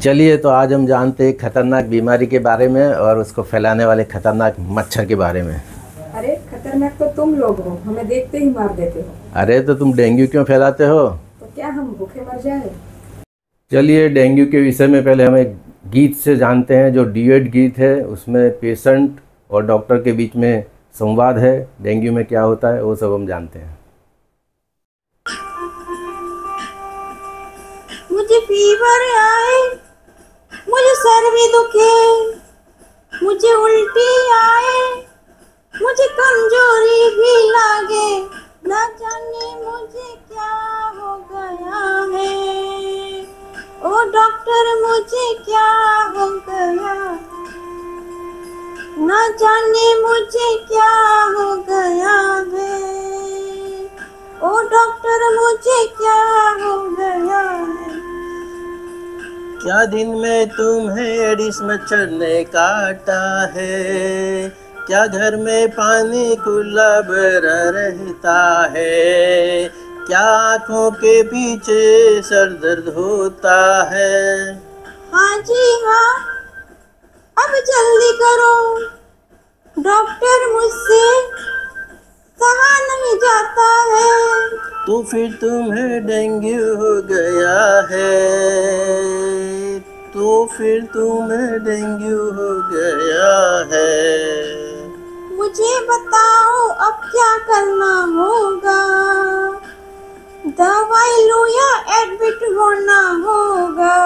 चलिए तो आज हम जानते हैं खतरनाक बीमारी के बारे में और उसको फैलाने वाले खतरनाक मच्छर के बारे में। अरे खतरनाक तो तुम लोग हो, हमें देखते ही मार देते हो। अरे तो तुम डेंगू क्यों फैलाते हो? तो क्या हम भूखे मर जाए? चलिए डेंगू के विषय में पहले हम एक गीत से जानते हैं, जो ड्यूएट गीत है। उसमें पेशेंट और डॉक्टर के बीच में संवाद है। डेंगू में क्या होता है वो सब हम जानते हैं। मुझे फीवर आए, मुझे सर भी दुखे, मुझे उल्टी आए, मुझे कमजोरी भी लागे, ना जाने मुझे क्या हो गया है। ओ डॉक्टर मुझे क्या हो गया, ना जाने मुझे क्या हो गया है। ओ डॉक्टर मुझे क्या हो गया है। क्या दिन में तुम्हें एडिस मच्छर ने काटा है? क्या घर में पानी खुला भरा रहता है? क्या आँखों के पीछे सर दर्द होता है? हाँ जी हाँ, अब जल्दी करो, डॉक्टर मुझसे सहा नहीं जाता है। तो फिर तुम्हें डेंगू हो गया है, तो फिर तुम्हें डेंगू हो गया है। मुझे बताओ अब क्या करना होगा, दवाई लो या एडमिट होना होगा।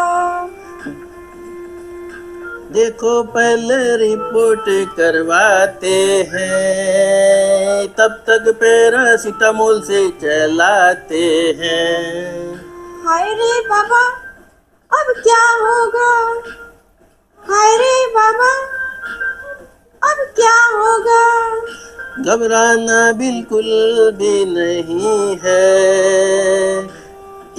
देखो पहले रिपोर्ट करवाते हैं, तब तक पैरासिटामोल से चलाते हैं। हाय रे बाबा अब क्या होगा, हाय रे बाबा अब क्या होगा। घबराना बिल्कुल भी नहीं है,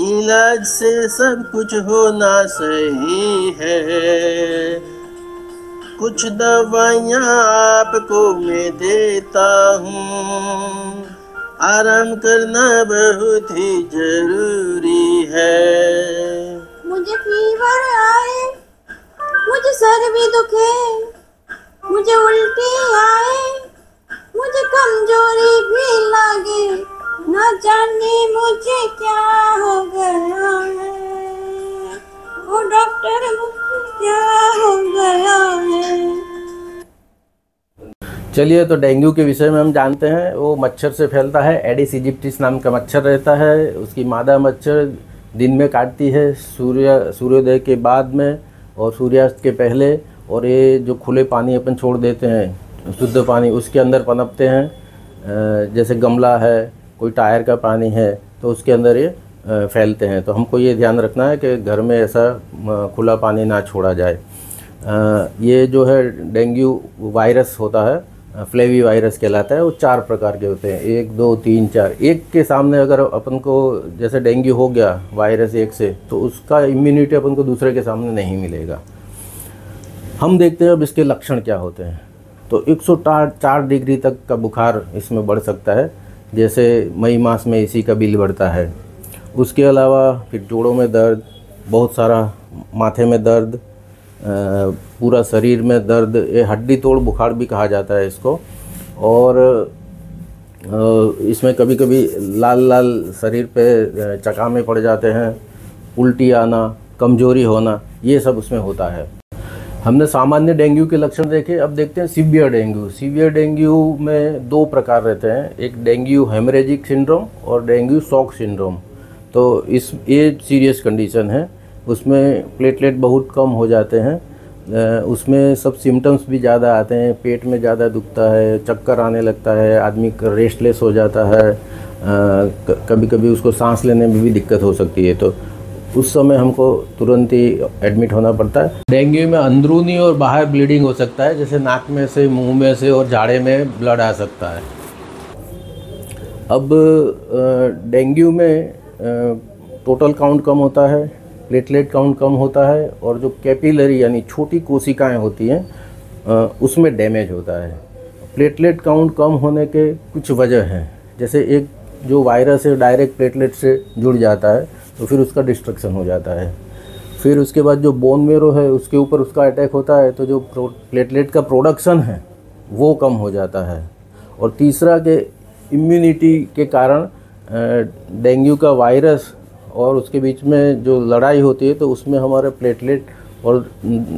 इलाज से सब कुछ होना सही है। कुछ दवाइयाँ आपको मैं देता हूँ, आराम करना बहुत ही जरूरी है। मुझे फीवर आए, मुझे सर भी दुखे, मुझे उल्टी आए, मुझे कमजोरी भी लगे, न जाने मुझे क्या हो गया है। वो डॉक्टर मुझे क्या हो गया है। चलिए तो डेंगू के विषय में हम जानते हैं। वो मच्छर से फैलता है। एडिस इजिप्टिस नाम का मच्छर रहता है। उसकी मादा मच्छर दिन में काटती है, सूर्योदय के बाद में और सूर्यास्त के पहले। और ये जो खुले पानी अपन छोड़ देते हैं, शुद्ध पानी, उसके अंदर पनपते हैं। जैसे गमला है, कोई टायर का पानी है, तो उसके अंदर ये फैलते हैं। तो हमको ये ध्यान रखना है कि घर में ऐसा खुला पानी ना छोड़ा जाए। ये जो है डेंगू वायरस होता है, फ्लेवी वायरस कहलाता है। वो 4 प्रकार के होते हैं, 1 2 3 4। एक के सामने अगर अपन को जैसे डेंगू हो गया वायरस एक से, तो उसका इम्यूनिटी अपन को दूसरे के सामने नहीं मिलेगा। हम देखते हैं अब इसके लक्षण क्या होते हैं। तो 104 डिग्री तक का बुखार इसमें बढ़ सकता है, जैसे मई मास में इसी का बिल बढ़ता है। उसके अलावा फिर जोड़ों में दर्द, बहुत सारा माथे में दर्द, पूरा शरीर में दर्द, ये हड्डी तोड़ बुखार भी कहा जाता है इसको। और इसमें कभी कभी लाल लाल शरीर पे चकामे पड़ जाते हैं, उल्टी आना, कमजोरी होना, ये सब उसमें होता है। हमने सामान्य डेंगू के लक्षण देखे। अब देखते हैं सीवियर डेंगू। सीवियर डेंगू में 2 प्रकार रहते हैं, एक डेंगू हेमरेजिक सिंड्रोम और डेंगू शॉक सिंड्रोम। तो ये सीरियस कंडीशन है। उसमें प्लेटलेट बहुत कम हो जाते हैं। उसमें सब सिम्टम्स भी ज़्यादा आते हैं, पेट में ज़्यादा दुखता है, चक्कर आने लगता है, आदमी रेस्टलेस हो जाता है, कभी कभी उसको सांस लेने में भी दिक्कत हो सकती है। तो उस समय हमको तुरंत ही एडमिट होना पड़ता है। डेंगू में अंदरूनी और बाहर ब्लीडिंग हो सकता है, जैसे नाक में से, मुंह में से और झाड़े में ब्लड आ सकता है। अब डेंगू में टोटल काउंट कम होता है, प्लेटलेट काउंट कम होता है, और जो कैपिलरी यानी छोटी कोशिकाएं होती हैं उसमें डैमेज होता है। प्लेटलेट काउंट कम होने के कुछ वजह हैं, जैसे एक जो वायरस है डायरेक्ट प्लेटलेट से जुड़ जाता है तो फिर उसका डिस्ट्रक्शन हो जाता है। फिर उसके बाद जो बोन मेरो है उसके ऊपर उसका अटैक होता है, तो जो प्लेटलेट का प्रोडक्शन है वो कम हो जाता है। और तीसरा कि इम्यूनिटी के कारण डेंगू का वायरस और उसके बीच में जो लड़ाई होती है तो उसमें हमारे प्लेटलेट और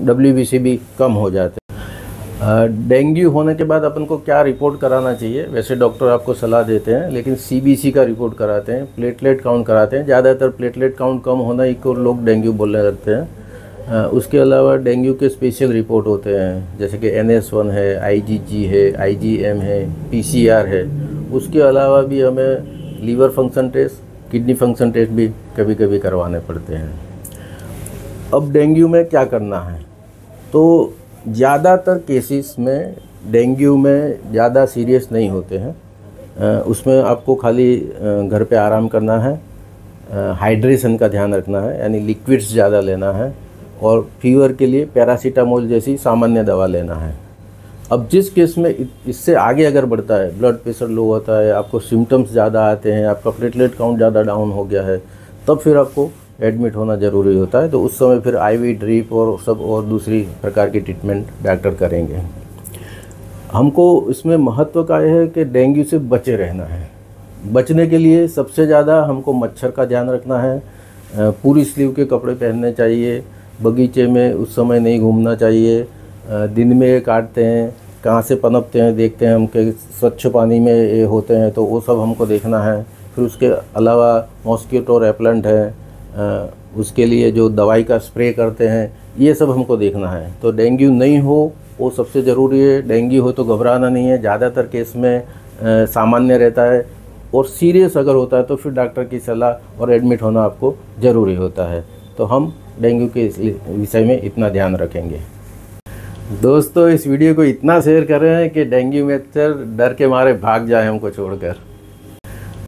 WBC भी कम हो जाते हैं। डेंगू होने के बाद अपन को क्या रिपोर्ट कराना चाहिए? वैसे डॉक्टर आपको सलाह देते हैं, लेकिन CBC का रिपोर्ट कराते हैं, प्लेटलेट काउंट कराते हैं। ज़्यादातर प्लेटलेट काउंट कम होना ही को लोग डेंगू बोलने लगते हैं। उसके अलावा डेंगू के स्पेशल रिपोर्ट होते हैं, जैसे कि NS1 है, IgG है, IgM है, PCR है। उसके अलावा भी हमें liver function test, kidney function test भी कभी कभी करवाने पड़ते हैं। अब डेंगू में क्या करना है? तो ज़्यादातर केसेस में डेंगू में ज़्यादा सीरियस नहीं होते हैं। उसमें आपको खाली घर पे आराम करना है, हाइड्रेशन का ध्यान रखना है, यानी लिक्विड्स ज़्यादा लेना है, और फीवर के लिए पैरासीटामोल जैसी सामान्य दवा लेना है। अब जिस केस में इससे आगे अगर बढ़ता है, ब्लड प्रेशर लो होता है, आपको सिम्टम्स ज़्यादा आते हैं, आपका प्लेटलेट काउंट ज़्यादा डाउन हो गया है, तब फिर आपको एडमिट होना ज़रूरी होता है। तो उस समय फिर IV ड्रिप और सब और दूसरी प्रकार की ट्रीटमेंट डॉक्टर करेंगे। हमको इसमें महत्व का यह है कि डेंगू से बचे रहना है। बचने के लिए सबसे ज़्यादा हमको मच्छर का ध्यान रखना है, पूरी स्लीव के कपड़े पहनने चाहिए, बगीचे में उस समय नहीं घूमना चाहिए, दिन में ये काटते हैं, कहाँ से पनपते हैं देखते हैं हम, कि स्वच्छ पानी में ये होते हैं तो वो सब हमको देखना है। फिर उसके अलावा मॉस्किटो रेपेलेंट है, उसके लिए जो दवाई का स्प्रे करते हैं, ये सब हमको देखना है। तो डेंगू नहीं हो वो सबसे ज़रूरी है। डेंगू हो तो घबराना नहीं है, ज़्यादातर केस में सामान्य रहता है, और सीरियस अगर होता है तो फिर डॉक्टर की सलाह और एडमिट होना आपको ज़रूरी होता है। तो हम डेंगू के विषय में इतना ध्यान रखेंगे। दोस्तों, इस वीडियो को इतना शेयर कर रहे हैं कि डेंगू मच्छर डर के मारे भाग जाए हमको छोड़कर।